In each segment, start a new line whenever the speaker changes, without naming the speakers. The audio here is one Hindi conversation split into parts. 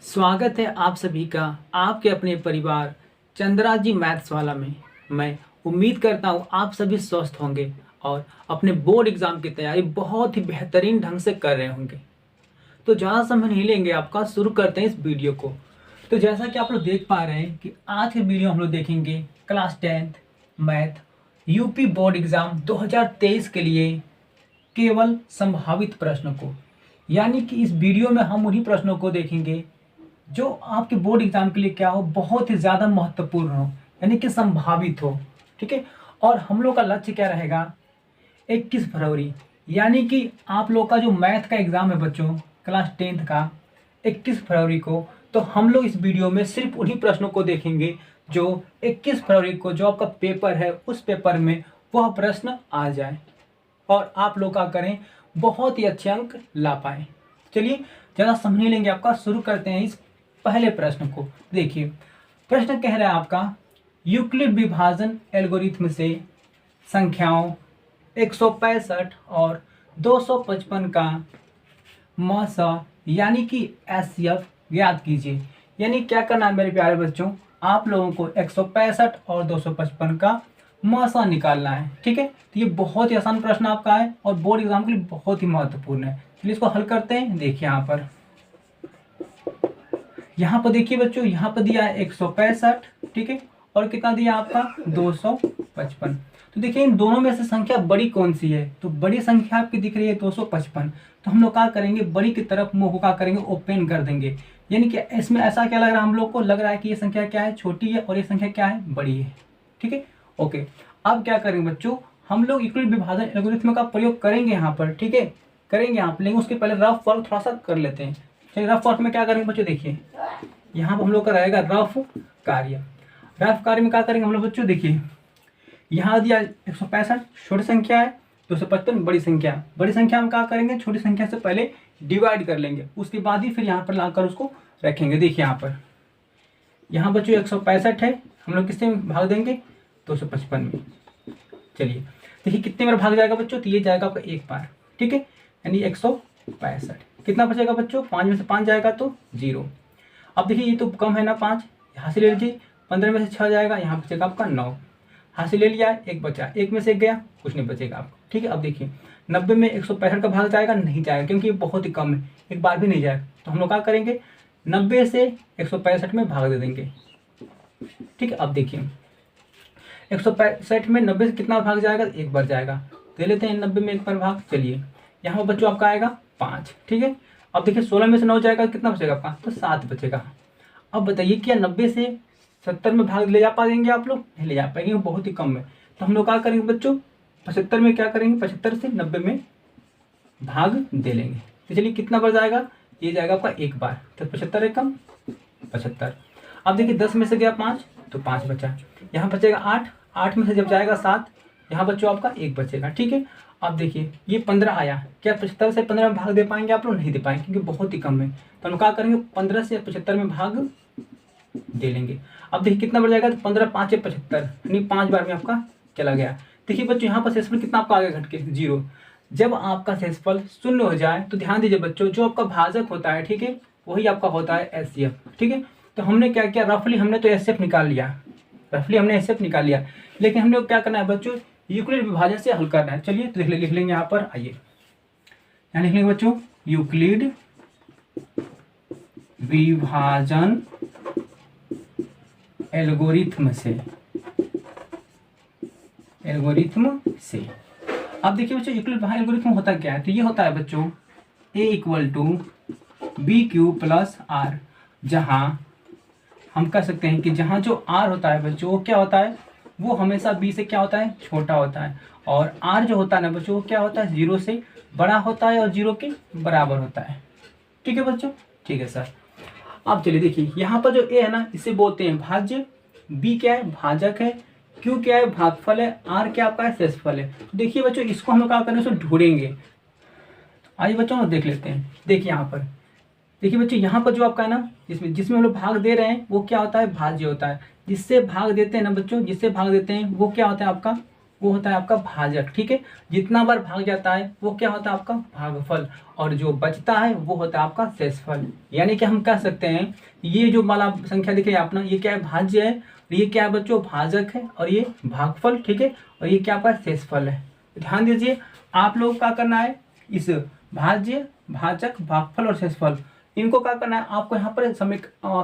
स्वागत है आप सभी का आपके अपने परिवार चंद्रा जी मैथ्स वाला में। मैं उम्मीद करता हूँ आप सभी स्वस्थ होंगे और अपने बोर्ड एग्जाम की तैयारी बहुत ही बेहतरीन ढंग से कर रहे होंगे। तो ज़्यादा समय नहीं लेंगे आपका, शुरू करते हैं इस वीडियो को। तो जैसा कि आप लोग देख पा रहे हैं कि आज के वीडियो हम लोग देखेंगे class 10th math UP board exam 2023 के लिए केवल संभावित प्रश्नों को। यानी कि इस वीडियो में हम उन्हीं प्रश्नों को देखेंगे जो आपके बोर्ड एग्जाम के लिए क्या हो, बहुत ही ज़्यादा महत्वपूर्ण हो, यानी कि संभावित हो। ठीक है। और हम लोग का लक्ष्य क्या रहेगा, 21 फरवरी यानी कि आप लोग का जो मैथ का एग्ज़ाम है बच्चों क्लास 10th का 21 फरवरी को, तो हम लोग इस वीडियो में सिर्फ उन्हीं प्रश्नों को देखेंगे जो 21 फरवरी को जो आपका पेपर है उस पेपर में वह प्रश्न आ जाए और आप लोग का करें बहुत ही अच्छे अंक ला पाए। चलिए ज़्यादा समय नहीं लेंगे आपका, शुरू करते हैं इस पहले प्रश्न को। देखिए प्रश्न कह रहा है आपका यूक्लिड विभाजन एल्गोरिथम से संख्याओं 165 और 255 का मस यानी कि एचसीएफ ज्ञात कीजिए। यानी क्या करना है मेरे प्यारे बच्चों, आप लोगों को 165 और 255 का मसा निकालना है। ठीक है। तो ये बहुत ही आसान प्रश्न आपका है और बोर्ड एग्जाम के लिए बहुत ही महत्वपूर्ण है। चलिए इसको हल करते हैं। देखिए यहाँ पर देखिए बच्चों, यहाँ पर दिया है 165, ठीक है, और कितना दिया आपका 255। तो देखिए इन दोनों में से संख्या बड़ी कौन सी है, तो बड़ी संख्या आपकी दिख रही है 255। तो हम लोग क्या करेंगे, बड़ी की तरफ मुंह को क्या करेंगे, ओपन कर देंगे। यानी कि इसमें ऐसा क्या लग रहा है, हम लोग को लग रहा है कि ये संख्या क्या है, छोटी है, और ये संख्या क्या है, बड़ी है। ठीक है, ओके। अब क्या करेंगे बच्चों, हम लोग यूक्लिड विभाजन एल्गोरिथम का प्रयोग करेंगे यहाँ पर। ठीक है, करेंगे यहाँ पर, लेकिन उसके पहले रफ वर्क थोड़ा सा कर लेते हैं। चलिए रफ वर्क में क्या करेंगे बच्चों, देखिए यहाँ पर हम लोग का रहेगा रफ कार्य। रफ कार्य में क्या करेंगे हम लोग बच्चों, देखिए यहाँ दिया 165 छोटी संख्या है, 255 बड़ी संख्या। बड़ी संख्या हम क्या करेंगे, छोटी संख्या से पहले डिवाइड कर लेंगे, उसके बाद ही फिर यहाँ पर लाकर उसको रखेंगे। देखिए यहाँ बच्चों 165 है, हम लोग किससे भाग देंगे, 255 में। चलिए देखिए कितने बार भाग जाएगा बच्चों, तो ये जाएगा आपका एक बार। ठीक है, यानी 165। कितना बचेगा बच्चों, 5 में से 5 जाएगा तो 0। अब देखिए ये तो कम है ना, 5 यहाँ से ले लीजिए, 15 में से 6 जाएगा, यहाँ बचेगा आपका 9। यहाँ से ले लिया, एक बचा, एक में से एक गया, कुछ नहीं बचेगा आपको। ठीक है, अब देखिए 90 में 165 का भाग जाएगा, नहीं जाएगा क्योंकि ये बहुत ही कम है, एक बार भी नहीं जाएगा। तो हम लोग क्या करेंगे, 90 से 165 में भाग दे देंगे। ठीक है, अब देखिए 165 में 90 से कितना भाग जाएगा, एक बार जाएगा, दे लेते हैं 90 में एक बार भाग। चलिए यहाँ पर बच्चों आपका आएगा 5। ठीक है, अब देखिए 16 में से 9 जाएगा, कितना बचेगा आपका, तो 7 बचेगा। अब बताइए क्या 90 से 70 में भाग ले जा पाएंगे आप लोग, नहीं ले जा पाएंगे, बहुत ही कम है। तो हम लोग क्या करेंगे बच्चों, 75 में क्या करेंगे, 75 से 90 में भाग दे लेंगे। तो चलिए कितना बार जाएगा, ये जाएगा आपका एक बार, तो 75 है कम 75। अब देखिए 10 में से गया 5, तो 5 बचा, यहाँ बचेगा 8, 8 में से जब जाएगा 7, यहाँ बच्चों आपका एक बचेगा। ठीक है, अब देखिए ये 15 आया, क्या 75 से 15 में भाग दे पाएंगे आप लोग, नहीं दे पाएंगे क्योंकि बहुत ही कम है। तो हम क्या करेंगे, 15 से 75 में भाग दे लेंगे। अब देखिए कितना बढ़ जाएगा, तो 15 5 है 75, यानी 5 बार में आपका चला गया। देखिए बच्चों यहाँ पर शेषफल कितना आपका आगे घट के 0। जब आपका शेषफल 0 हो जाए तो ध्यान दीजिए बच्चों, जो आपका भाजक होता है, ठीक है, वही आपका होता है एचसीएफ। ठीक है, तो हमने क्या किया, रफली हमने तो एचसीएफ निकाल लिया, रफली हमने एचसीएफ निकाल लिया, लेकिन हमने क्या करना है बच्चों, यूक्लिड विभाजन से हल करना है। चलिए तो लिख लेंगे यहाँ पर, आइए यहाँ लिख लेंगे बच्चों, यूक्लिड विभाजन एल्गोरिथम से, अब देखिए बच्चों यूक्लिड विभाजन एल्गोरिथम होता क्या है, तो ये होता है बच्चों a = bq + r, जहां हम कह सकते हैं कि जहां जो r होता है बच्चों वो क्या होता है, वो हमेशा b से क्या होता है, छोटा होता है, और r जो होता है ना बच्चों वो क्या होता है, 0 से बड़ा होता है और 0 के बराबर होता है। ठीक है बच्चों, ठीक है सर। अब चलिए देखिए यहाँ पर जो a है ना, इसे बोलते हैं भाज्य, b क्या है, भाजक है, q क्या है, भागफल है, r क्या आपका है, शेषफल है। तो देखिए बच्चों इसको हम लोग क्या करेंगे, इसको ढूंढेंगे। आइए बच्चों देख लेते हैं। देखिए यहाँ पर, देखिए बच्चों यहाँ पर जो आपका है ना, जिसमें हम लोग भाग दे रहे हैं वो क्या होता है, भाज्य होता है। जिससे भाग देते हैं ना बच्चों, जिससे भाग देते हैं वो क्या होता है आपका वो होता है आपका भाजक, ठीक है। जितना बार भाग जाता है वो क्या होता है आपका भागफल, और जो बचता है वो होता है आपका शेषफल। यानी कि हम कह सकते हैं ये जो वाला संख्या दिख रही है अपना, ये क्या है भाज्य है, ये क्या है बच्चों भाजक है, और ये भागफल, ठीक है, और ये क्या आपका शेषफल है। ध्यान दीजिए आप लोग क्या करना है, इस भाज्य, भाजक, भागफल और शेषफल इनको क्या करना है आपको यहाँ पर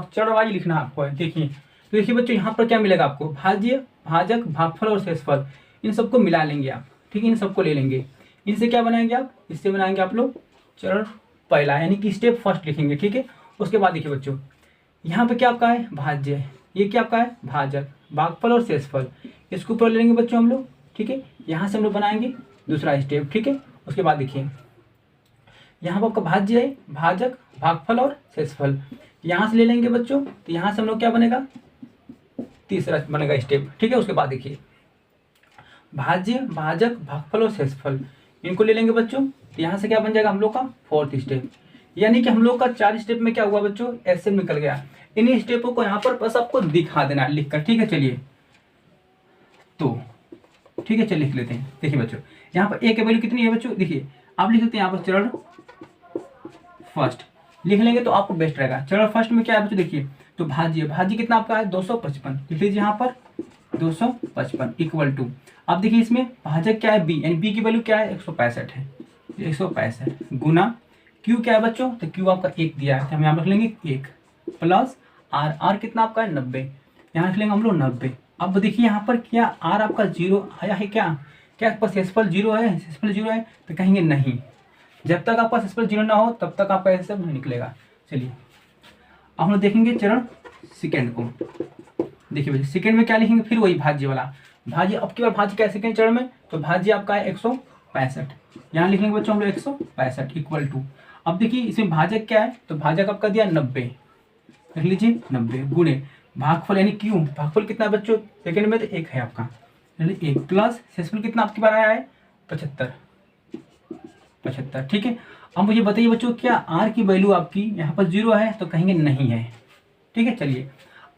चरणवाइज लिखना है आपको। देखिए तो देखिए बच्चों यहाँ पर क्या मिलेगा आपको, भाज्य, भाजक, भागफल और शेषफल इन सबको मिला लेंगे आप, ठीक है, इन सबको ले लेंगे। इनसे क्या बनाएंगे आप, इससे बनाएंगे आप लोग चरण पहला, यानी कि स्टेप फर्स्ट लिखेंगे, ठीक है। उसके बाद देखिए बच्चों यहाँ पे क्या आपका है भाज्य, ये क्या आपका है भाजक, भागफल और शेषफल, इसको ऊपर ले लेंगे बच्चों हम लोग, ठीक है। यहाँ से हम लोग बनाएंगे दूसरा स्टेप, ठीक है। उसके बाद देखिए यहाँ पर आपका भाज्य है, भाजक, भागफल और शेषफल, यहाँ से ले लेंगे बच्चों, तो यहाँ से हम लोग क्या बनेगा तीसरा बनेगा स्टेप, ठीक है। उसके बाद देखिए भाज्य, भाजक, भागफल और शेषफल इनको ले लेंगे बच्चों, तो यहाँ से क्या बन जाएगा हम लोग का फोर्थ स्टेप। यानी कि हम लोग का 4 स्टेप में क्या हुआ बच्चों, ऐसे निकल गया। इन्हीं स्टेपों को यहाँ पर बस आपको दिखा देना है लिखकर, ठीक है। चलिए तो ठीक है, चलिए लिख लेते हैं। देखिए बच्चों यहाँ पर ए की वैल्यू कितनी है बच्चों, देखिए आप लिख लेते हैं यहाँ पर चरण फर्स्ट लिख लेंगे तो आपको बेस्ट रहेगा। चरण फर्स्ट में क्या है बच्चों, देखिए तो भाज्य, भाज्य कितना आपका है 255, लिख लीजिए यहाँ पर 255 इक्वल टू, अब देखिए इसमें भाजक क्या है बी, यानी बी की वैल्यू क्या है 165 है, 165 गुना क्यू क्या है बच्चों, तो क्यू आपका 1 दिया है, तो हम यहाँ रख लेंगे 1 प्लस आर, आर कितना आपका है 90, यहाँ रख लेंगे हम लोग 90। अब देखिए यहाँ पर क्या आर आपका 0 आया है, क्या क्या आपका शेषफल 0 है, शेषफल 0 है, तो कहेंगे नहीं, जब तक आपका शेषफल 0 ना हो तब तक आपका ऐसे नहीं निकलेगा। चलिए अब हम लोग देखेंगे चरण सेकेंड को। देखिए भैया सेकेंड में क्या लिखेंगे, फिर वही भाज्य वाला, भाज्य अब की बार भाज्य क्या है सेकेंड चरण में, तो भाज्य आपका है 165, यहाँ लिख लेंगे बच्चों हम लोग 165 इक्वल टू, अब देखिए इसमें भाजक क्या है, तो भाजक आपका दिया 90, लिख लीजिए 90 गुणे भागफल यानी क्यू, भागफल कितना है बच्चों सेकेंड में, तो 1 है आपका, एक प्लस शेषफल कितना आपकी बार आया है 75, ठीक है। अब मुझे बताइए बच्चों क्या आर की वैल्यू आपकी यहाँ पर 0 है, तो कहेंगे नहीं है, ठीक है। चलिए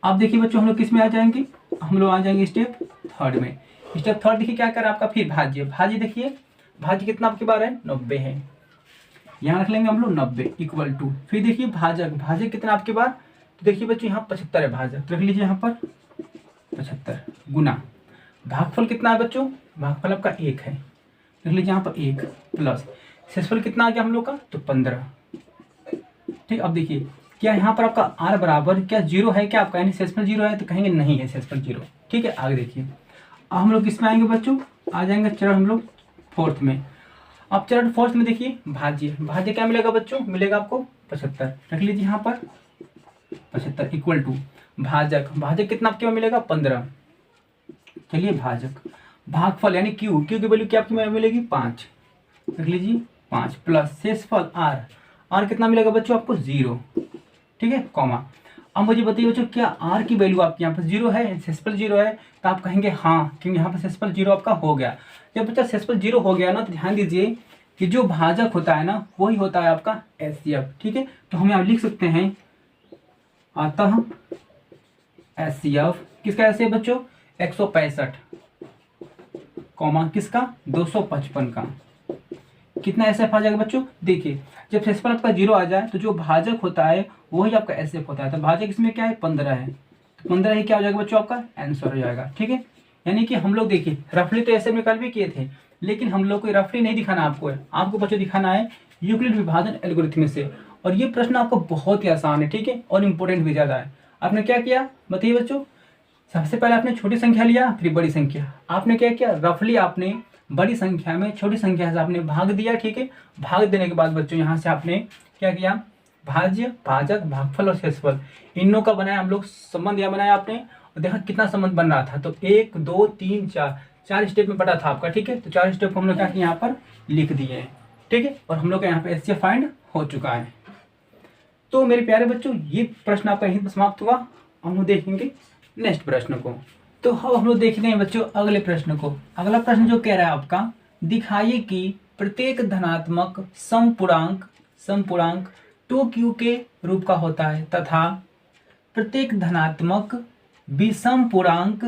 अब देखिए बच्चों हम लोग किस में आ जाएंगे, हम लोग आ जाएंगे स्टेप थर्ड में। स्टेप थर्ड देखिए क्या कर आपका फिर भाज्य, भाज्य देखिए भाज्य कितना आपकी बार है 90 है, यहाँ रख लेंगे हम लोग 90 इक्वल टू, फिर देखिए भाजक, भाजक कितना आपके बार, तो देखिए बच्चों यहाँ 75 है भाजक, तो रख लीजिए यहाँ पर 75 गुना भागफल कितना है बच्चों, भागफल आपका 1 है, रख लीजिए यहाँ पर 1 प्लस शेषफल कितना आ गया हम लोग का, तो 15, ठीक। अब देखिए क्या यहाँ पर आपका आर बराबर क्या 0 है क्या आपका, यानी शेषफल 0 है, तो कहेंगे नहीं है शेषफल 0, ठीक है। आगे देखिए अब हम लोग किसमें आएंगे बच्चों, आ जाएंगे चरण हम लोग फोर्थ में। अब चरण फोर्थ में देखिए भाज्य, भाज्य क्या मिलेगा बच्चों, मिलेगा आपको 75, रख लीजिए यहाँ पर 75 इक्वल टू भाजक, भाजक कितना आपके पास मिलेगा 15, चलिए भाजक, भागफल यानी क्यू, क्यू की वैल्यू क्या आपकी मिलेगी 5, रख लीजिए 5 प्लस शेषफल आर, आर कितना मिलेगा बच्चों आपको 0, ठीक है कॉमा। अब मुझे बताइए बच्चों क्या आर की वैल्यू आपके यहाँ पर 0 है, शेषफल 0 है, तो आप कहेंगे हाँ, क्योंकि यहाँ पर शेषफल 0 आपका हो गया। जब बच्चा शेषफल 0 हो गया ना, तो ध्यान दीजिए कि जो भाजक होता है ना वही होता है आपका HCF, ठीक है। तो हम यहाँ लिख सकते हैं अतः HCF किसका ऐसे बच्चों 165 कॉमा किसका 255 का, कितना SF आ जाएगा बच्चों, देखिए जब शेषफल आपका 0 आ जाए तो जो भाजक होता है वही आपका SF होता है, तो भाजक इसमें क्या है 15 है, तो 15 ही क्या हो जाएगा बच्चों आपका आंसर हो जाएगा, ठीक है। यानी कि हम लोग देखिए रफली तो ऐसे में कल भी किए थे, लेकिन हम लोग को रफली नहीं दिखाना आपको है, आपको बच्चों दिखाना है यूक्लिड विभाजन एल्गोरिथम से, और ये प्रश्न आपको बहुत ही आसान है, ठीक है, और इम्पोर्टेंट भी ज़्यादा है। आपने क्या किया बताइए बच्चों, सबसे पहले आपने छोटी संख्या लिया फिर बड़ी संख्या, आपने क्या किया रफली आपने बड़ी संख्या में छोटी संख्या से आपने भाग दिया, ठीक है। भाग देने के बाद बच्चों यहाँ से आपने क्या किया भाज्य, भाजक, भागफल और शेषफल इनों का बनाया हम लोग संबंध या बनाया आपने, और देखा कितना संबंध बन रहा था, तो 1 2 3 4 स्टेप में बटा था आपका, ठीक है। तो 4 स्टेप को हम लोग क्या यहाँ पर लिख दिए हैं, ठीक है, और हम लोग का यहाँ पे HCF फाइंड हो चुका है। तो मेरे प्यारे बच्चों ये प्रश्न आपका यहीं पर समाप्त हुआ, हम लोग देखेंगे नेक्स्ट प्रश्न को। तो अब हम लोग देखते हैं बच्चों अगले प्रश्न को। अगला प्रश्न जो कह रहा है आपका, दिखाइए कि प्रत्येक धनात्मक समपूर्णांक 2q के रूप का होता है तथा प्रत्येक धनात्मक विषम पूर्णांक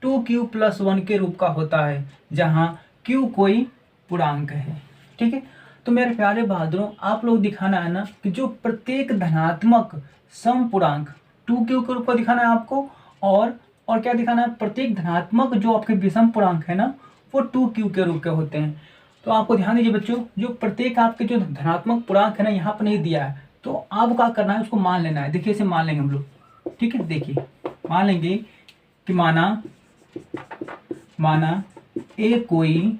2q+1 के रूप का होता है, जहां q कोई पूर्णांक है। ठीक है, तो मेरे प्यारे बहादुरों, आप लोग दिखाना है ना कि जो प्रत्येक धनात्मक समपूर्णांक 2q के रूप का दिखाना है आपको, और क्या दिखाना है, प्रत्येक धनात्मक जो आपके विषम पूर्णांक है ना वो 2q के रूप के होते हैं। तो आपको ध्यान दीजिए बच्चों, जो प्रत्येक आपके जो धनात्मक पूर्णांक है ना यहाँ पर नहीं दिया है, तो आप क्या करना है, उसको मान लेना है। देखिए इसे मान लेंगे हम लोग। ठीक है, देखिए मान लेंगे कि माना ए कोई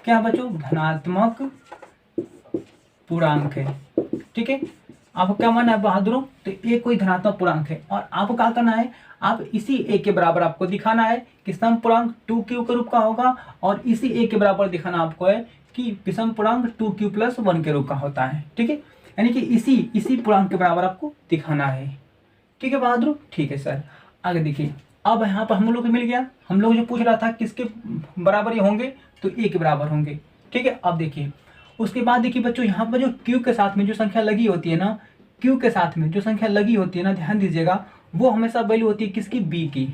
क्या बच्चों, धनात्मक पूर्णांक है। ठीक है, आपको क्या मानना है बहादुरों, तो ए कोई धनात्मक पूर्णांक है, और आपको क्या करना है, आप इसी ए के बराबर आपको दिखाना है कि सम पूर्णांक 2q के रूप का होगा, और इसी ए के बराबर दिखाना आपको है कि विषम पूर्णांक 2q+1 के रूप का होता है। ठीक है, यानी कि इसी पूर्णांक के बराबर आपको दिखाना है। ठीक है बहादुर, ठीक है सर। आगे देखिए, अब यहाँ पर हम लोग को मिल गया, हम लोग जो पूछ रहा था किसके बराबर ये होंगे, तो ए के बराबर होंगे। ठीक है, अब देखिए उसके बाद देखिए बच्चों, यहाँ पर जो q के साथ में जो संख्या लगी होती है ना, q के साथ में जो संख्या लगी होती है ना, ध्यान दीजिएगा, वो हमेशा वैल्यू होती है किसकी, b की।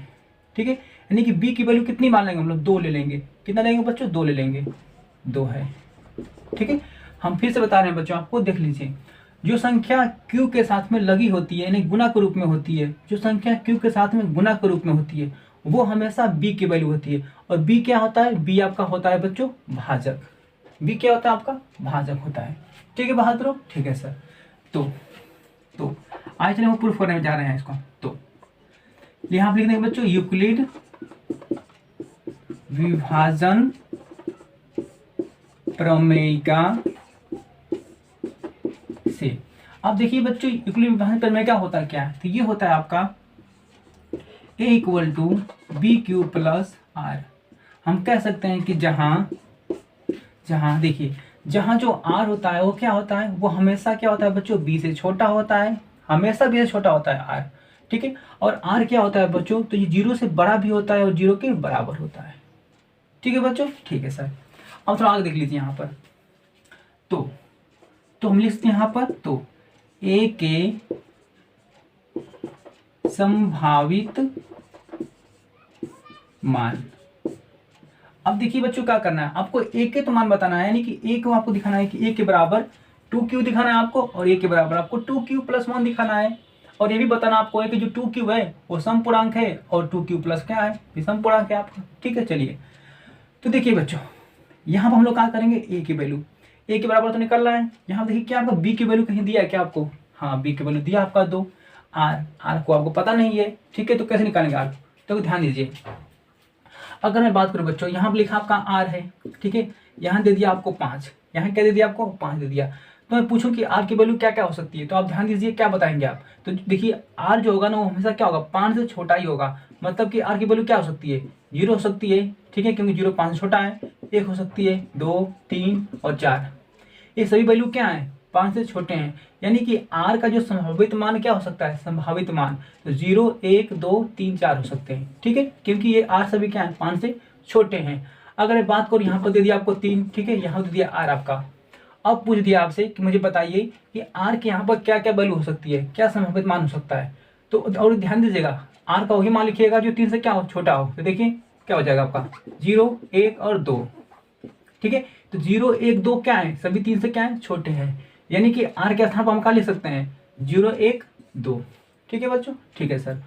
ठीक है, यानी कि b की वैल्यू कितनी मान लेंगे हम लोग, 2 ले लेंगे। कितना लेंगे बच्चों, 2 ले लेंगे, 2 है। ठीक है, हम फिर से बता रहे हैं बच्चों, आपको देख लीजिए, जो संख्या q के साथ में लगी होती है यानी गुना के रूप में होती है, जो संख्या q के साथ में गुना के रूप में होती है वो हमेशा b की वैल्यू होती है। और b क्या होता है, b आपका होता है बच्चों भाजक। b क्या होता है आपका, भाजक होता है। ठीक है बहादुर, ठीक है सर। तो आज चलिए हम प्रूफ करने जा रहे हैं इसको। तो यहाँ लिख देंगे बच्चों, यूक्लिड विभाजन प्रमेय का से। अब देखिए बच्चों, यूक्लिड विभाजन प्रमेय क्या होता है, क्या है, तो ये होता है आपका a = bq+r। हम कह सकते हैं कि जहां देखिए, जहां जो r होता है वो क्या होता है, वो हमेशा क्या होता है बच्चों, b से छोटा होता है, हमेशा b से छोटा होता है r। ठीक है, और r क्या होता है बच्चों, तो ये 0 से बड़ा भी होता है और 0 के बराबर होता है। ठीक है बच्चों, ठीक है सर। अब थोड़ा आगे देख लीजिए यहाँ पर, तो हम लिखते हैं यहाँ पर, तो a के संभावित मान। अब देखिए बच्चों क्या करना है, आपको a के तो मान बताना है, यानी कि a को आपको दिखाना है कि a के बराबर 2q दिखाना है आपको, और a के बराबर आपको 2q+1 दिखाना है। और ये भी बताना आपको है कि जो 2q है वो सम पूर्णांक है और 2q+ क्या है, विषम पूर्णांक है आपका। ठीक है, चलिए तो देखिए बच्चों, यहाँ पर हम लोग क्या करेंगे, a की वैल्यू, a के बराबर तो निकल रहा है। यहाँ देखिए क्या आपको b की वैल्यू कहीं दिया है क्या आपको, हाँ b की वैल्यू दिया आपका 2। r को आपको पता नहीं है। ठीक है, तो कैसे निकालेंगे r, तो ध्यान दीजिए, अगर मैं बात करूं बच्चों, यहाँ पर लिखा आपका r है। ठीक है, यहाँ दे दिया आपको 5, यहाँ क्या दे दिया आपको, 5 दे दिया। तो मैं पूछूं कि r की वैल्यू क्या क्या हो सकती है, तो आप ध्यान दीजिए क्या बताएंगे आप। तो देखिए r जो होगा ना वो हमेशा क्या होगा, 5 से छोटा ही होगा। मतलब कि r की वैल्यू क्या हो सकती है, 0 हो सकती है। ठीक है, क्योंकि 0 5 से छोटा है। 1 हो सकती है, 2 3 और 4, ये सभी वैल्यू क्या है, 5 से छोटे हैं। यानी कि r का जो संभावित मान क्या हो सकता है, संभावित मान तो 0 1 2 3 4 हो सकते हैं। ठीक है, क्योंकि ये r सभी क्या है, 5 से छोटे हैं। अगर मैं बात करूँ, यहाँ पर दे दिया आपको 3, ठीक है, यहाँ दे दिया r आपका। अब पूछ दिया आपसे कि मुझे बताइए कि r के यहाँ पर क्या क्या वैल्यू हो सकती है, क्या संभावित मान हो सकता है। तो और ध्यान दीजिएगा, r का वही मान लिखिएगा जो 3 से क्या हो, छोटा हो। तो देखिए क्या हो जाएगा आपका, 0 1 और 2। ठीक है, तो 0 1 2 क्या है, सभी 3 से क्या है, छोटे हैं। यानी कि r के स्थान पर हम क्या लिख सकते हैं, 0 1 2। ठीक है बच्चों, ठीक है सर।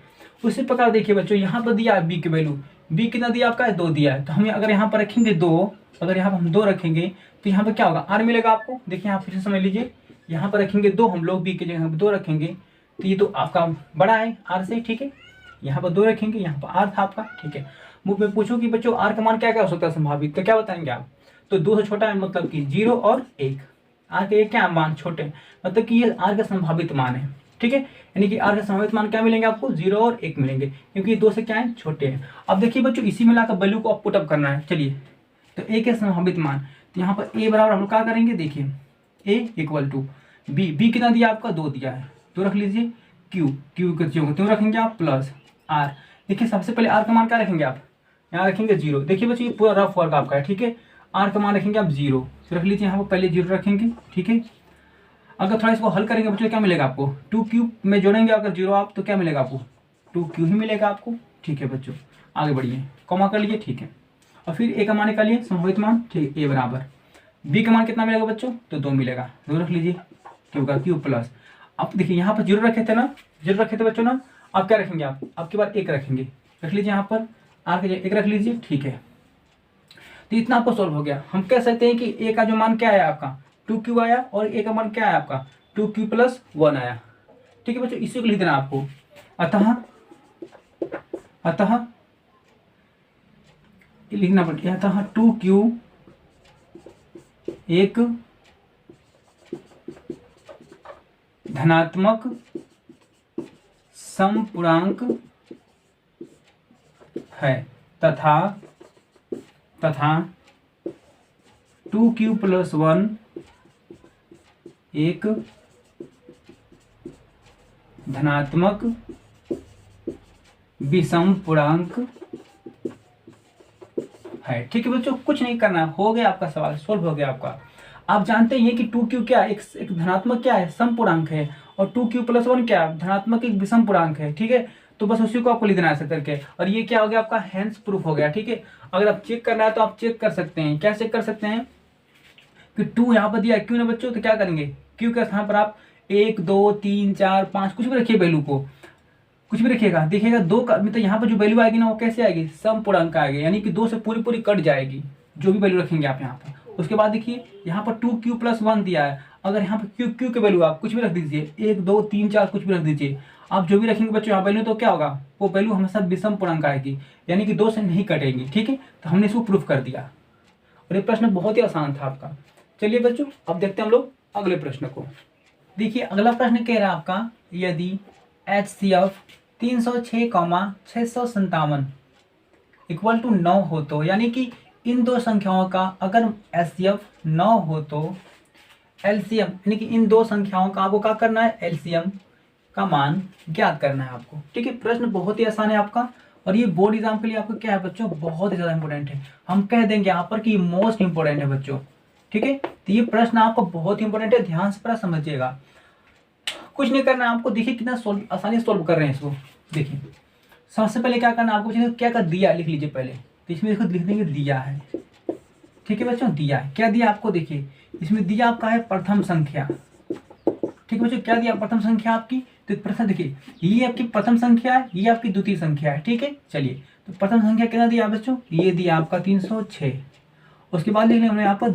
उसी प्रकार देखिए बच्चों, यहाँ पर दिया है b की वैल्यू, b कितना दिया आपका है, 2 दिया है। तो हम अगर यहाँ पर रखेंगे 2, अगर यहाँ पर हम 2 रखेंगे तो यहाँ पर क्या होगा, r मिलेगा आपको। देखिए यहाँ फिर से समझ लीजिए, यहाँ पर रखेंगे 2 हम लोग, b की जगह पर 2 रखेंगे, तो ये तो आपका बड़ा है r से। ठीक है, यहाँ पर 2 रखेंगे, यहाँ पर r था आपका। ठीक है, मुझे पूछो कि बच्चों r का मान क्या क्या हो सकता है संभावित, तो क्या बताएंगे आप। तो 2 से छोटा है, मतलब कि 0 और 1, r के क्या मान छोटे, मतलब कि ये r का संभावित मान है। ठीक है, यानी कि r का संभावित मान क्या मिलेंगे आपको, 0 और 1 मिलेंगे, क्योंकि ये 2 से क्या है, छोटे हैं। अब देखिए बच्चों, इसी में लाकर वैल्यू को आप पुट अप करना है। चलिए, तो a के संभावित मान, तो यहाँ पर a बराबर हम लोग क्या करेंगे, देखिए a = b कितना दिया आपका, 2 दिया है, तो रख लीजिए q क्यों रखेंगे आप, प्लस r। देखिए सबसे पहले r का मान क्या रखेंगे आप, यहाँ रखेंगे 0। देखिए बच्चों, ये पूरा रफ वर्क आपका है। ठीक है, r का मान रखेंगे आप 0, तो रख लीजिए यहाँ पर पहले 0 रखेंगे। ठीक है, अगर थोड़ा इसको हल करेंगे बच्चों क्या मिलेगा आपको, 2q में जोड़ेंगे अगर 0 आप, तो क्या मिलेगा आपको, 2q ही मिलेगा आपको। ठीक है बच्चों, आगे बढ़िए, कॉमा कर लीजिए, ठीक है। और फिर ए का मान निकालिए, संभावित मान, ठीक, ए बराबर बी का मान कितना मिलेगा बच्चों, तो 2 मिलेगा, 2 रख लीजिए, क्यू का क्यू प्लस। अब देखिए यहाँ पर 0 रखे थे ना, 0 रखे थे बच्चों ना, आप क्या रखेंगे, आप आपके बाद 1 रखेंगे, रख लीजिए यहाँ पर, आर के 1 रख लीजिए, ठीक है। तो इतना आपको सॉल्व हो गया। हम कह सकते हैं कि ए का जो मान क्या आया आपका 2q आया, और ए का मान क्या आया आपका 2q + 1 आया, ठीक है बच्चों, इसी को लिख देना आपको। अतः लिखना पड़ेगा, अतः 2q एक धनात्मक समपूर्णांक है तथा 2q + 1 एक धनात्मक विषम पूर्णांक है, ठीक है बच्चों। कुछ नहीं करना, हो गया आपका सवाल, सोल्व हो गया आपका। आप जानते हैं कि 2q क्या है, एक धनात्मक क्या है, समपूर्णांक है, और 2q + 1 क्या है, धनात्मक एक विषम पूर्णांक है, ठीक है। तो बस उसी को आपको लिखना है ऐसे करके, और ये क्या हो गया आपका हैंस प्रूफ हो गया, ठीक है। अगर आप चेक करना है तो आप चेक कर सकते हैं, क्या चेक कर सकते हैं कि 2 यहाँ पर दिया क्यों ना बच्चों, तो क्या करेंगे, क्यू के स्थान पर आप 1 2 3 4 5 कुछ भी रखिए, वैल्यू को कुछ भी रखिएगा, देखिएगा 2 का मतलब यहाँ पर जो वैल्यू आएगी ना वो कैसे आएगी, समपूर्णांक आएगी, यानी कि 2 से पूरी पूरी कट जाएगी, जो भी वैल्यू रखेंगे आप यहाँ पर। उसके बाद देखिए यहाँ पर 2q + 1 दिया है, अगर यहाँ पर q के वैल्यू आप कुछ भी रख दीजिए, 1 2 3 4 कुछ भी रख दीजिए, आप जो भी रखेंगे बच्चों यहाँ वैल्यू, तो क्या होगा, वो वैल्यू हमेशा विषम पूर्णांक आएगी, यानी कि 2 से नहीं कटेगी, ठीक है। तो हमने इसको प्रूफ कर दिया, और ये प्रश्न बहुत ही आसान था आपका। चलिए बच्चों अब देखते हैं हम लोग अगले प्रश्न को। देखिए अगला प्रश्न कह रहा है आपका, यदि HCF 306,657 = 9 हो तो, यानी कि इन दो संख्याओं का अगर HCF 9 हो तो LCM, यानी कि इन दो संख्याओं का आपको क्या करना है, LCM का मान ज्ञात करना है आपको, ठीक है। प्रश्न बहुत ही आसान है आपका, और ये बोर्ड एग्जाम के लिए आपको क्या है बच्चों, बहुत ही ज्यादा इंपॉर्टेंट है। हम कह देंगे यहाँ पर कि मोस्ट इंपॉर्टेंट है बच्चों, ठीक है। तो ये प्रश्न आपको बहुत ही इंपॉर्टेंट है, ध्यान से पूरा समझिएगा। कुछ नहीं करना है आपको, देखिए कितना आसानी से सोल्व कर रहे हैं इसको। देखिए सबसे पहले क्या करना है आपको, क्या कर दिया लिख लीजिए पहले, तो इसमें देखो लिख देंगे दिया है, ठीक है बच्चों, दिया है, क्या दिया आपको, देखिए इसमें दिया आपका है प्रथम संख्या, ठीक है बच्चों, क्या दिया प्रथम संख्या आपकी, तो प्रथम देखिए ये आपकी प्रथम संख्या है, ये आपकी द्वितीय संख्या है, ठीक है। चलिए तो प्रथम संख्या कितना दिया बच्चों, ये दिया आपका 306, उसके बाद लिख लेंगे हमने यहाँ पर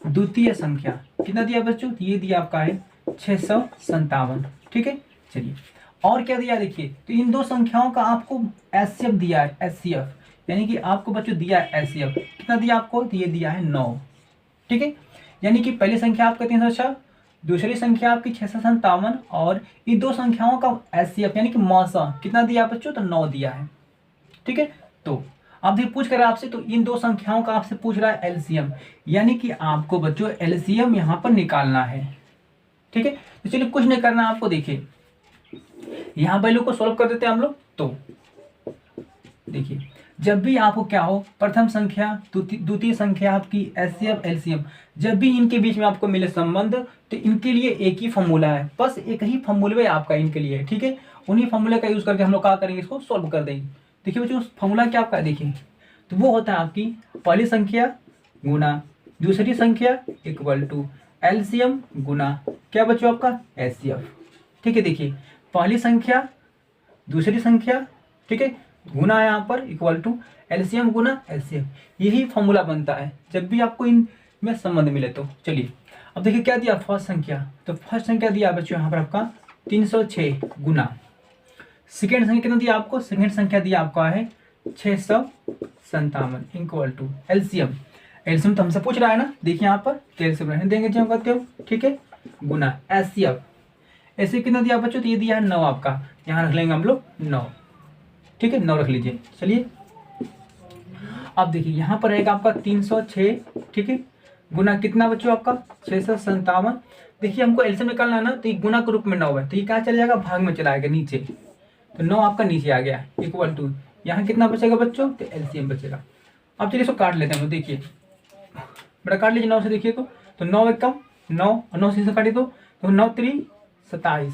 द्वितीय संख्या कितना दिया बच्चों, ये दिया आपका है 657, ठीक है। चलिए और क्या दिया देखिए, तो इन दो संख्याओं का आपको HCF दिया है, HCF यानी कि आपको बच्चों दिया है HCF कितना दिया आपको, तो ये दिया है 9, ठीक है। यानी कि पहली संख्या आपका 306, दूसरी संख्या आपकी 657, और इन दो संख्याओं का HCF यानी कि मौसा कितना दिया बच्चों, तो 9 दिया है, ठीक है। तो अब ये पूछ कर आपसे, तो इन दो संख्याओं का आपसे पूछ रहा है LCM, यानी कि आपको बच्चों LCM यहाँ पर निकालना है, ठीक है। तो चलिए कुछ नहीं करना आपको, देखिए यहाँ वैल्यू को सॉल्व कर देते हैं हम लोग। तो देखिए जब भी आपको क्या हो, प्रथम संख्या द्वितीय संख्या आपकी HCF LCM, जब भी इनके बीच में आपको मिले संबंध, तो इनके लिए एक ही फॉर्मूला है, बस एक ही फॉर्मूला आपका इनके लिए है, ठीक है। उन्हीं फॉर्मूले का यूज करके हम लोग क्या करेंगे, इसको सॉल्व कर देंगे। देखिए बच्चों फॉर्मूला क्या आपका है, देखिए तो वो होता है आपकी पहली संख्या गुना दूसरी संख्या इक्वल टू LCM गुना क्या बच्चों आपका HCF, ठीक है। देखिए पहली संख्या दूसरी संख्या, ठीक है, गुना यहाँ पर इक्वल टू LCM गुना HCF, यही फॉर्मूला बनता है जब भी आपको इनमें संबंध मिले तो। चलिए अब देखिए क्या दिया फर्स्ट संख्या, तो फर्स्ट संख्या दिया बच्चों यहाँ पर आपका 306 गुना सेकेंड संख्या कितना दिया आपको, सेकेंड संख्या दिया आपका है 657 इक्वल टू LCM तो हमसे पूछ रहा है ना, देखिए यहाँ पर LCM रहने देंगे जो कहते हो, ठीक है, गुना HCF ऐसे कितना दिया बच्चों, तो ये दिया है 9 आपका, यहाँ रख लेंगे हम लोग 9, ठीक है, 9 रख लीजिए। चलिए अब देखिए यहाँ पर रहेगा आपका 306, ठीक है, गुना कितना बच्चों आपका 657, देखिए हमको LCM निकालना है ना, तो ये गुना के रूप में 9 है, तो ये क्या चला जाएगा, भाग में चला आएगा नीचे, तो 9 आपका नीचे आ गया इक्वल टू यहाँ कितना बचेगा बच्चों, तो LCM बचेगा। अब चलिए इसको काट लेते हैं, देखिए बड़ा काट लीजिए 9 से, देखिए तो 9 एक कम 9 और 9 से काटी तो 9 3 27,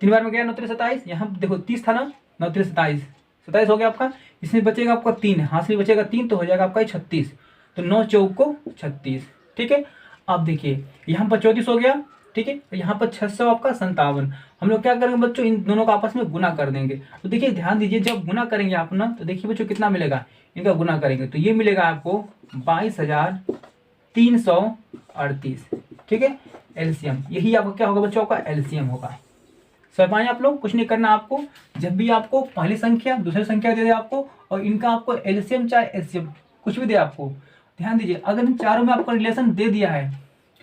3 बार में गया 9 3 27, यहाँ देखो 30 था ना, 9 3 27 27 हो गया आपका। इसमें बचेगा आपका 3, हाथ से बचेगा 3 तो हो जाएगा आपका 36। तो 9 चौक को 36, ठीक है। अब देखिए यहाँ पर 34 हो गया, ठीक है। यहाँ पर 600 आपका 57। हम लोग क्या करेंगे बच्चों, इन दोनों का आपस में गुना कर देंगे। तो देखिए ध्यान दीजिए, जब गुना करेंगे आप ना, तो देखिए बच्चों कितना मिलेगा, इनका गुना करेंगे तो ये मिलेगा आपको 22,338, ठीक है। एलसीएम यही आपका क्या होगा बच्चों, आपका एलसीएम होगा। समझ पाए आप लोग, कुछ नहीं करना आपको। जब भी आपको पहली संख्या दूसरी संख्या दे दे आपको, और इनका आपको एलसीएम चाहे एलसीएम कुछ भी दे आपको, ध्यान दीजिए अगर इन चारों में आपको रिलेशन दे दिया है,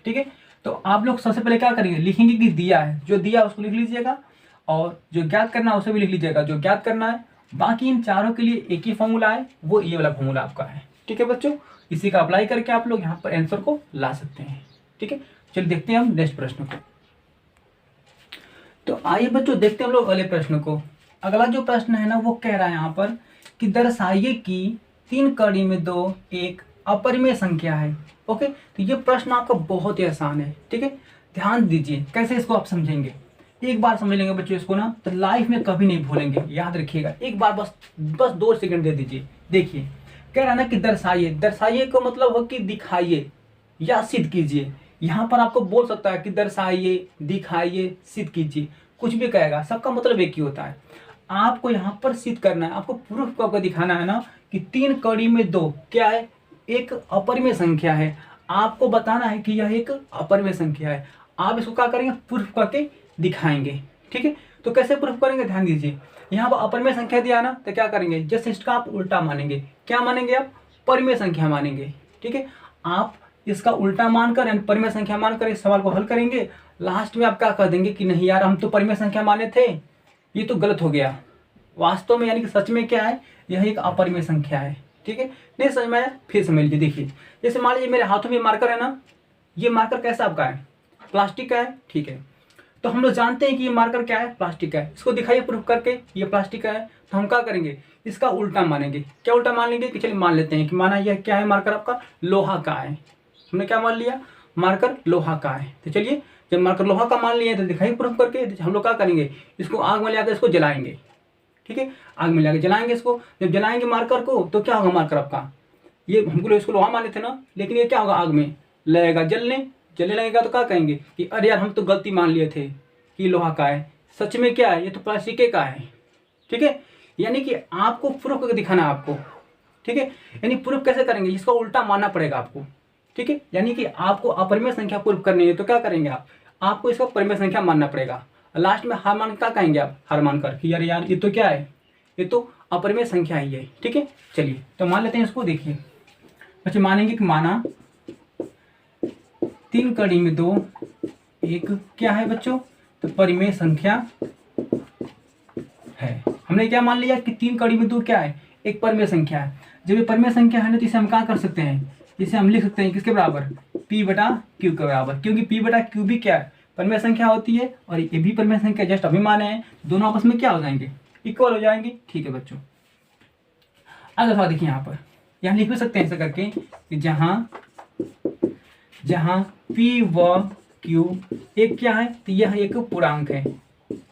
ठीक है, तो आप लोग सबसे पहले क्या करेंगे, लिखेंगे कि दिया है, जो दिया उसको लिख लीजिएगा, और जो ज्ञात करना है उसे भी लिख लीजिएगा, जो ज्ञात करना है। बाकी इन चारों के लिए एक ही फॉर्मूला है, वो ये वाला फॉर्मूला आपका है, ठीक है बच्चों। इसी का अप्लाई करके आप लोग यहाँ पर आंसर को ला सकते हैं, ठीक है। चलिए देखते हैं हम नेक्स्ट प्रश्न को। तो आइए बच्चों देखते हैं हम लोग अगले प्रश्न को। अगला जो प्रश्न है ना, वो कह रहा है यहाँ पर कि दर्शाइए कि 3 कड़ी में 2 एक अपरिमेय संख्या है। ओके, तो ये प्रश्न आपका बहुत ही आसान है, ठीक है। ध्यान दीजिए कैसे इसको आप समझेंगे, एक बार समझ लेंगे बच्चों इसको ना, तो लाइफ में कभी नहीं भूलेंगे, याद रखिएगा। एक बार बस 2 सेकंड दे दीजिए। देखिए कह रहा है ना कि दर्शाइए, दर्शाइए का मतलब हो कि दिखाइए या सिद्ध कीजिए। यहाँ पर आपको बोल सकता है कि दर्शाइए, दिखाइए, सिद्ध कीजिए, कुछ भी कहेगा, सबका मतलब एक ही होता है। आपको यहाँ पर सिद्ध करना है, आपको प्रूफ करके दिखाना है ना कि 3 कड़ी में 2 क्या है, एक अपरिमेय संख्या है। आपको बताना है कि यह एक अपरिमेय संख्या है। आप इसको क्या करेंगे, प्रूफ करके दिखाएंगे, ठीक है। तो कैसे प्रूफ करेंगे, ध्यान दीजिए। यहाँ पर अपरिमेय संख्या दिया ना, तो क्या करेंगे, जस्ट इसका आप उल्टा मानेंगे। क्या मानेंगे आप, परिमेय संख्या मानेंगे, ठीक है। आप इसका उल्टा मानकर यानी परिमेय संख्या मानकर इस सवाल को हल करेंगे। लास्ट में आप क्या कह देंगे कि नहीं यार, हम तो परिमेय संख्या माने थे, ये तो गलत हो गया। वास्तव में यानी कि सच में क्या है, यह एक अपरिमेय संख्या है, ठीक है। नहीं समझ में आया, फिर समझ लीजिए। देखिए जैसे मान लीजिए मेरे हाथों में मार्कर है ना, ये मार्कर कैसा आपका है, प्लास्टिक का है, ठीक है। तो हम लोग जानते हैं कि ये मार्कर क्या है, प्लास्टिक का है। इसको दिखाइए प्रूफ करके, ये प्लास्टिक का है। तो हम क्या करेंगे, इसका उल्टा मानेंगे। क्या उल्टा मान लेंगे कि चलिए मान लेते हैं कि माना यह क्या है, मार्कर आपका लोहा का है। हमने क्या मान लिया, मार्कर लोहा का है। तो चलिए जब मार्कर लोहा का मान लिए तो दिखाइए प्रूफ करके। हम लोग क्या करेंगे, इसको आग में लाकर इसको जलाएंगे, ठीक है। आग में लाकर जलाएंगे इसको। जब जलाएंगे मार्कर को तो क्या होगा, मार्कर आपका, ये हमको इसको लोहा माने थे ना, लेकिन ये क्या होगा, आग में लगेगा, जलने लगेगा। तो क्या कहेंगे कि अरे यार हम तो गलती मान लिए थे कि लोहा का है, सच में क्या है, ये तो प्लास्टिक का है, ठीक है। यानी कि आपको प्रूफ करके दिखाना है आपको, ठीक है। यानी प्रूफ कैसे करेंगे, इसका उल्टा मानना पड़ेगा आपको, ठीक है। यानी कि आपको अपरिमेय संख्या प्रूफ करनी है तो क्या करेंगे आपको इसका परिमेय संख्या मानना पड़ेगा। लास्ट में हार मान क्या कहेंगे आप, हार मानकर कि यार ये तो क्या है, ये तो अपरिमेय संख्या ही है, ठीक है। चलिए तो मान लेते हैं इसको। देखिए बच्चे मानेंगे कि माना 3 कड़ी में 2 एक क्या है बच्चों, तो परिमेय संख्या है। हमने क्या मान लिया कि 3 कड़ी में 2 क्या है, एक परिमेय संख्या है। जब ये परिमेय संख्या है ना, तो इसे हम क्या कर सकते हैं, इसे हम लिख सकते हैं किसके बराबर, p बटा q के बराबर। क्योंकि p बटा q भी क्या है, परिमेय संख्या होती है, और ये भी परिमेय संख्या, जस्ट अभी माने हैं, दोनों आपस में क्या हो जाएंगे, इक्वल हो जाएंगे, ठीक है बच्चों। अगर थोड़ा देखिए यहाँ लिख भी सकते हैं ऐसा करके कि जहाँ p व q एक क्या है, तो यह एक पूर्णांक है,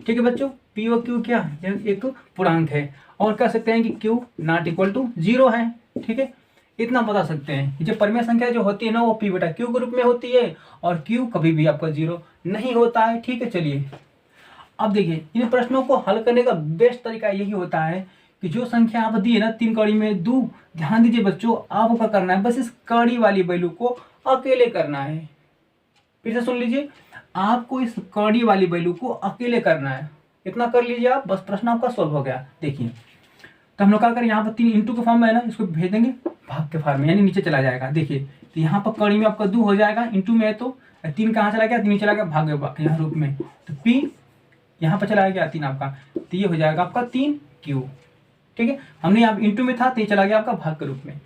ठीक है बच्चों। p व q क्या है, यह एक पूर्णांक है। और कह सकते हैं कि q नॉट इक्वल टू 0 है, ठीक है। इतना बता सकते हैं। जो परिमेय संख्या जो होती है ना, वो p बटा q के रूप में होती है, और q कभी भी आपका 0 नहीं होता है, ठीक है। चलिए अब देखिए इन प्रश्नों को हल करने का बेस्ट तरीका यही होता है कि जो संख्या आप दी है ना 3 कड़ी में 2, ध्यान दीजिए बच्चों, आपको क्या करना है, बस इस कड़ी वाली वैल्यू को अकेले करना है। फिर से सुन लीजिए, आपको इस कड़ी वाली वैल्यू को अकेले करना है। इतना कर लीजिए आप, बस प्रश्न आपका सॉल्व हो गया। देखिए तो हम लोग क्या करें, यहाँ पर 3 इंटू के फॉर्म में है ना, इसको भेज देंगे भाग के फॉर्म में, यानी नीचे चला जाएगा। देखिए तो यहाँ पर कड़ी में आपका 2 हो जाएगा, इंटू में है तो 3 कहाँ चला गया, 3 चला गया भाग यहाँ रूप में, तो p यहाँ पर चला गया 3 आपका, तो ये हो जाएगा आपका 3q, ठीक है। हमने यहाँ इंटू में था तो ये चला गया आपका भाग के रूप में।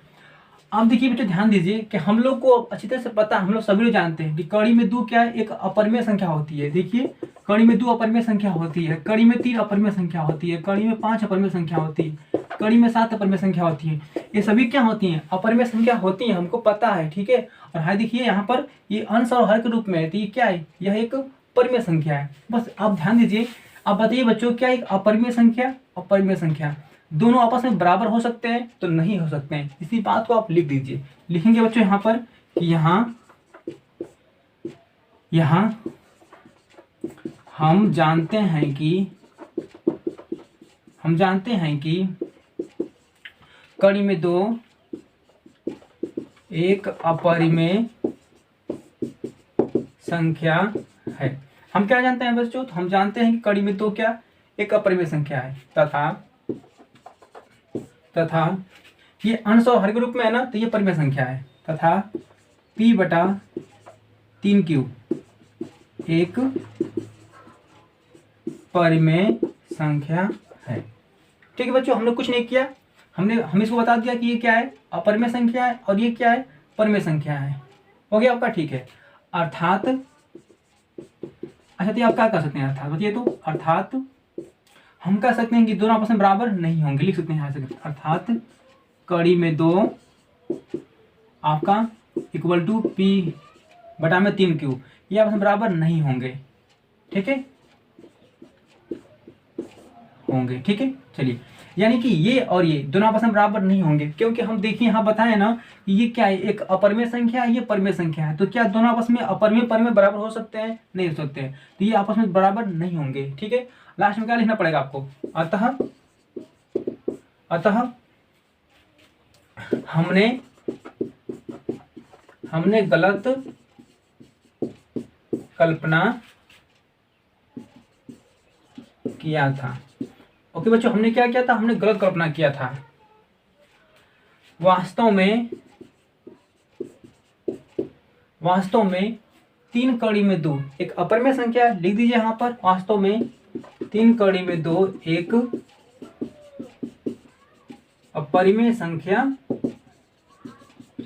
अब देखिए बेटे ध्यान दीजिए कि हम लोग को अच्छी तरह से पता है, हम लोग सभी लोग जानते हैं कि कड़ी में 2 क्या है, एक अपरिमेय संख्या होती है। देखिए कड़ी में 2 अपरिमेय संख्या होती है, कड़ी में 3 अपरिमेय संख्या होती है, कड़ी में 5 अपरिमेय संख्या होती है, कड़ी में 7 अपरिमेय संख्या होती है। ये सभी क्या होती हैं, अपरिमेय संख्या होती हैं, हमको पता है, ठीक है। और हाँ देखिए यहाँ पर ये अंश और हर के रूप में है, तो ये क्या है, यह एक परिमेय संख्या है। बस आप ध्यान दीजिए। अब बताइए बच्चों, क्या एक अपरिमेय संख्या और परिमेय संख्या दोनों आपस में बराबर हो सकते हैं तो नहीं हो सकते हैं, इसी बात को आप लिख दीजिए। लिखेंगे बच्चों यहाँ पर कि यहाँ हम जानते हैं कि कड़ी में दो एक अपरिमेय संख्या है। हम क्या जानते हैं बच्चों? तो हम जानते हैं कि कड़ी में दो क्या एक अपरिमेय संख्या है, तथा ये अंश और हर के रूप में है ना, तो ये परिमेय संख्या है, तथा P/3Q एक परिमेय संख्या है। ठीक है बच्चों, हमने कुछ नहीं किया, हम इसको बता दिया कि ये क्या है, अपरिमेय संख्या है, और ये क्या है, परिमेय संख्या है। हो गया आपका? ठीक है। अर्थात अच्छा, तो आप क्या कर सकते हैं अर्थात बताइए तो? अर्थात हम कह सकते हैं कि दोनों आपस में बराबर नहीं होंगे, लिख सकते हैं यहाँ से, अर्थात कड़ी में दो आपका इक्वल टू P/3Q ये आपस में बराबर नहीं होंगे। ठीक है, होंगे। ठीक है, चलिए, यानी कि ये और ये दोनों आपस में बराबर नहीं होंगे, क्योंकि हम देखिए यहाँ बताए ना कि ये क्या है, एक अपरिमेय संख्या है, ये परिमेय संख्या है। तो क्या दोनों आपस में अपरिमेय परिमेय बराबर हो सकते हैं? नहीं हो सकते हैं, तो ये आपस में बराबर नहीं होंगे। ठीक है, लास्ट में क्या लिखना पड़ेगा आपको? अतः हमने गलत कल्पना किया था। ओके बच्चों, हमने क्या किया था? हमने गलत कल्पना किया था। वास्तव में 3 कड़ी में 2 एक अपरिमेय संख्या है, लिख दीजिए यहाँ पर। वास्तव में 3 कड़ी में 2 एक अपरिमेय संख्या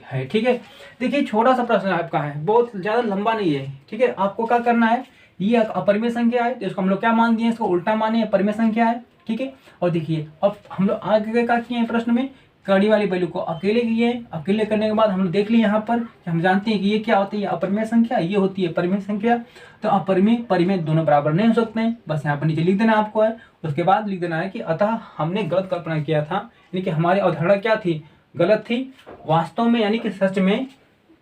है। ठीक है, देखिए छोटा सा प्रश्न आपका है, बहुत ज्यादा लंबा नहीं है। ठीक है, आपको क्या करना है, ये अपरिमेय संख्या है तो इसको हम लोग क्या मान दिए, इसको उल्टा माने, परिमेय संख्या है। ठीक है, और देखिए अब हम लोग आगे क्या किए हैं प्रश्न में, कड़ी वाली वैल्यू को अकेले किए। अकेले करने के बाद हम लोग देख लिए यहाँ पर कि हम जानते हैं कि ये क्या होती है, अपरिमेय संख्या, ये होती है परिमेय संख्या। तो अपरिमेय परिमेय दोनों बराबर नहीं हो सकते हैं, बस यहाँ पर नीचे लिख देना आपको है। उसके बाद लिख देना है कि अतः हमने गलत कल्पना किया था, यानी कि हमारी अवधारणा क्या थी, गलत थी। वास्तव में यानी कि सच में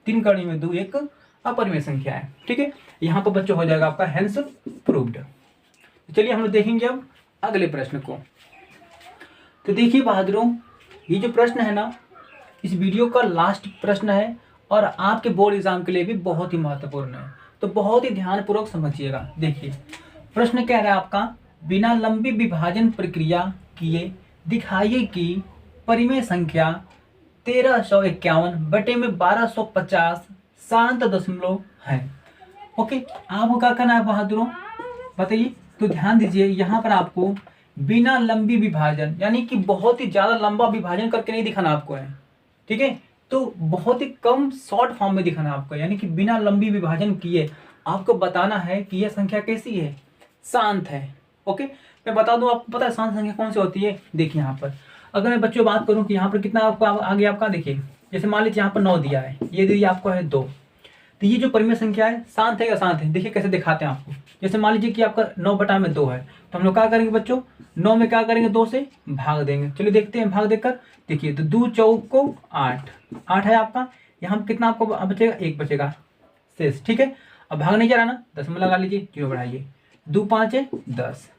3 कड़ी में 2 एक अपरिमेय संख्या है। ठीक है, यहाँ पर बच्चों हो जाएगा आपका हेंस प्रूव्ड। चलिए हम लोग देखेंगे अब अगले प्रश्न को। तो देखिए बहादुरों, ये जो प्रश्न है ना, इस वीडियो का लास्ट प्रश्न है और आपके बोर्ड एग्जाम के लिए भी बहुत ही महत्वपूर्ण है, तो बहुत ही ध्यानपूर्वक समझिएगा। देखिए प्रश्न कह रहा है आपका, बिना लंबी विभाजन प्रक्रिया किए दिखाइए कि परिमेय संख्या 1351 बटे में 1250 शांत दशमलव है। ओके, आपको क्या करना है बहादुरों बताइए? तो ध्यान दीजिए, यहाँ पर आपको बिना लंबी विभाजन यानी कि बहुत ही ज्यादा लंबा विभाजन करके नहीं दिखाना आपको है। ठीक है, तो बहुत ही कम शॉर्ट फॉर्म में दिखाना आपको, यानी कि बिना लंबी विभाजन किए आपको बताना है कि यह संख्या कैसी है, शांत है। ओके, मैं बता दूं, आपको पता है शांत संख्या कौन सी होती है? देखिए यहाँ पर अगर मैं बच्चों बात करूं कि यहाँ पर कितना आपको आगे आपका, देखिए जैसे मान लीजिए यहाँ पर 9 दिया है, ये दिया आपको है 2, तो ये जो परिमेय संख्या है शांत है या शांत है? देखिए कैसे दिखाते हैं आपको। जैसे मान लीजिए कि आपका 9/2 है, तो हम लोग क्या करेंगे बच्चों, 9 में क्या करेंगे, 2 से भाग देंगे। चलिए देखते हैं भाग देकर। देखिए तो 2 चौक को 8 है आपका, यहाँ कितना आपको बचेगा, 1 बचेगा शेष। ठीक है, अब भाग नहीं जा रहा ना, 10 में लगा लीजिए, 0 बढ़ाइए, 2 5 है 10।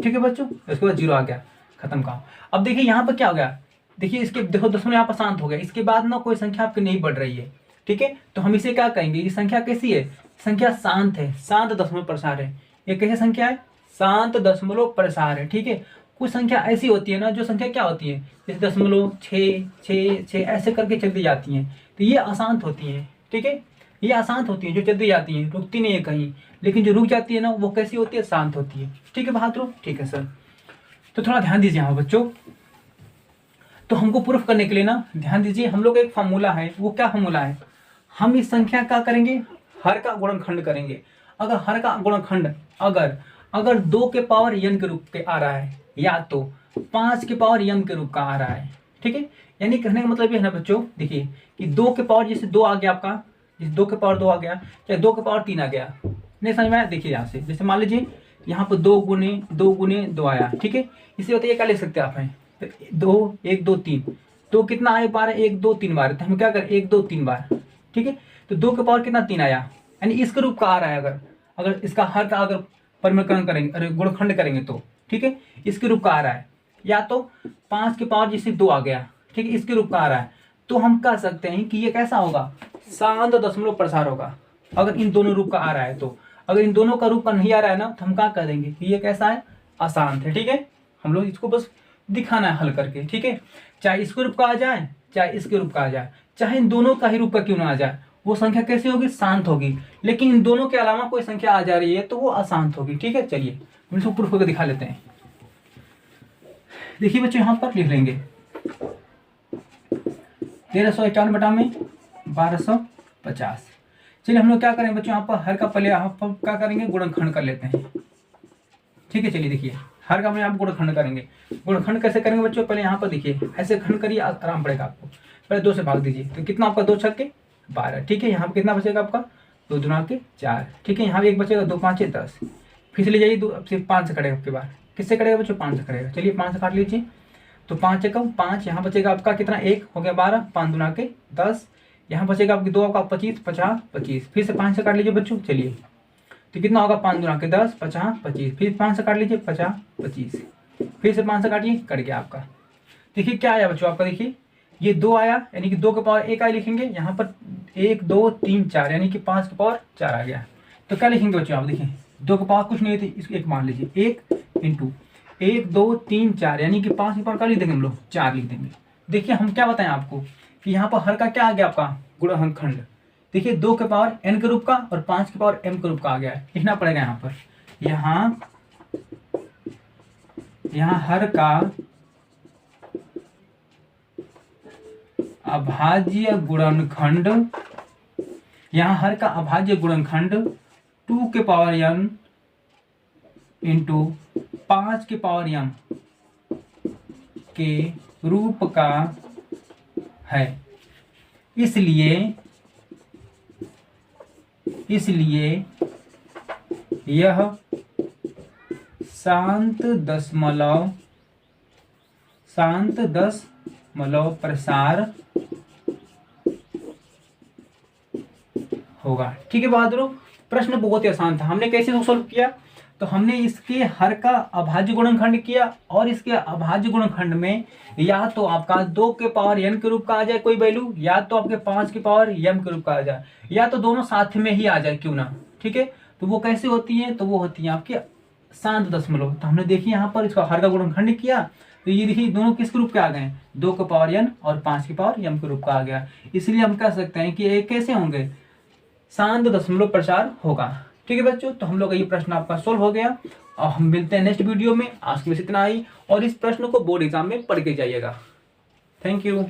ठीक है बच्चों, उसके बाद 0 आ गया, खत्म काम। अब देखिए यहाँ पर क्या हो गया, देखिए इसके देखो दशमलव यहाँ पर शांत हो गया, इसके बाद ना कोई संख्या आपकी नहीं बढ़ रही है। ठीक है, तो हम इसे क्या कहेंगे, ये संख्या कैसी है, संख्या शांत है, शांत दशमलव प्रसार है। ये कैसी संख्या है, शांत दशमलव प्रसार है। ठीक है, कुछ संख्या ऐसी होती है ना, जो संख्या क्या होती है, जैसे दशमलव 6 6 6 ऐसे करके चलती जाती हैं, तो ये अशांत होती हैं। ठीक है, ये अशांत होती हैं, जो चलती जाती हैं, रुकती नहीं है कहीं, लेकिन जो रुक जाती है ना, वो कैसी होती है, शांत होती है। ठीक है बहादुर, ठीक है सर। तो थोड़ा ध्यान दीजिए यहाँ बच्चों, तो हमको प्रूफ करने के लिए ना ध्यान दीजिए, हम लोग एक फार्मूला है, वो क्या फार्मूला है, हम इस संख्या का करेंगे हर का गुणनखंड करेंगे। अगर हर का गुणनखंड अगर 2 के पावर n के रूप के आ रहा है, या तो 5 के पावर m के रूप का आ रहा है। ठीक है, यानी कहने का मतलब ये है ना बच्चों, देखिए कि 2 के पावर जैसे 2 आ गया आपका, जैसे 2 के पावर 2 आ गया, चाहे 2 के पावर 3 आ गया, नहीं समझ में आया? देखिए यहाँ से जैसे मान लीजिए यहाँ पर 2 गुने 2 आया। ठीक है, इसे होता है क्या लिख सकते हैं आप हैं, तो 2 1 2 3, तो कितना आए बार, 1 2 3 बार, तो हम क्या करें 1 2 3 बार, ठीक है। तो 2 के पावर कितना 3 आया, यानी इसके रूप का आ रहा है। अगर अगर इसका हर का अगर परिवर्तन करेंगे, अरे गुणनखंड करेंगे तो ठीक है, इसके रूप का आ रहा है। या तो 5 के पावर जैसे 2 आ गया, ठीक है, इसके रूप का आ रहा है, तो हम कह सकते हैं कि ये कैसा होगा, शांत दशमलव प्रसार होगा। अगर इन दोनों रूप का आ रहा है तो, अगर इन दोनों का रूप का नहीं आ रहा है ना, तो हम क्या कह देंगे कि ये कैसा है, अशांत है, ठीक है। हम लोग इसको बस दिखाना है हल करके, ठीक है। चाहे इसके रूप का आ जाए, चाहे इसके रूप का आ जाए, चाहे इन दोनों का ही रूप का क्यों ना आ जाए, वो संख्या कैसी होगी, शांत होगी। लेकिन इन दोनों के अलावा कोई संख्या आ जा रही है तो वो अशांत होगी, ठीक है। चलिए हम इसको प्रूफ करके दिखा लेते हैं। देखिए बच्चों, यहाँ पर लिख लेंगे 1351 बटा में 1250। चलिए हम लोग क्या करेंगे बच्चों, यहाँ पर हर का पहले यहाँ पर क्या करेंगे, गुणनखंड कर लेते हैं, ठीक है। चलिए देखिए, हर का यहाँ पर गुणनखंड करेंगे। गुणनखंड कैसे करेंगे बच्चों, पहले यहाँ पर देखिए ऐसे खंड करिए, आराम पड़ेगा आपको। पहले 2 से भाग दीजिए, तो कितना आपका 2 छक्के 12, ठीक है। यहाँ पर कितना बचेगा आपका, 2 दूना के 4, ठीक है। यहाँ भी 1 बचेगा, 2 5 10, फिर से ले जाइए, 2 सिर्फ 5 से कटेगा आपके बार, किससे कटेगा बच्चों, 5 से कटेगा। चलिए 5 से काट लीजिए, तो 5 एकम 5, यहाँ बचेगा आपका कितना, 1 हो गया 12, 5 दूना के 10, यहाँ बचेगा आपकी 2 आपका 25 50 25, फिर से 5 से काट लीजिए बच्चों। चलिए तो कितना होगा, 5 दूना के 10 50 25, फिर 5 से काट लीजिए 50 25, फिर से 5 से काटिए, कट गया आपका। देखिए क्या आया बच्चों आपका, देखिए ये 2 आया, यानी कि 2 के पावर 1 आया, लिखेंगे यहाँ पर 1 2 3 4, यानी कि 5 के पावर 4 आ गया। तो क्या लिखेंगे बच्चों आप, देखिए 2 के पावर कुछ नहीं थी, इसको 1 मान लीजिए, 1 इंटू 1 2 3 4, यानी कि 5 के पावर क्या लिख देंगे हम लोग, 4 लिख देंगे। देखिए हम क्या बताएं आपको कि यहाँ पर हर का क्या आ गया आपका, गुणनखंड। देखिए 2 के पावर n के रूप का और 5 के पावर m के रूप का आ गया है, लिखना पड़ेगा यहाँ पर। यहाँ हर का अभाज्य गुणनखंड, यहाँ हर का अभाज्य गुणनखंड 2 के पावर n इंटू 5 के पावर m के रूप का है। इसलिए यह शांत दशमलव प्रसार होगा, ठीक है बहादुरों। प्रश्न बहुत ही आसान था। हमने कैसे सोल्व किया, तो हमने इसके हर का अभाज्य गुणनखंड किया, और इसके अभाज्य गुणनखंड में या तो आपका 2 के पावर n के रूप का आ जाए कोई वैल्यू, या तो आपके 5 के पावर m के रूप का आ जाए, या तो दोनों साथ में ही आ जाए क्यों ना, ठीक है। तो वो कैसे होती है, तो वो होती है आपकी शांत दशमलव। तो हमने देखिए यहाँ पर इसका हर का गुणनखंड किया, तो ये देखिए दोनों किस रूप के आ गए, 2 के पावर n और 5 के पावर m के रूप का आ गया। इसलिए हम कह सकते हैं कि ये कैसे होंगे, शांत दशमलव प्रसार होगा, ठीक है बच्चों। तो हम लोग ये प्रश्न आपका सोल्व हो गया, और हम मिलते हैं नेक्स्ट वीडियो में। आज के बस इतना ही, और इस प्रश्न को बोर्ड एग्जाम में पढ़ के जाइएगा। Thank you.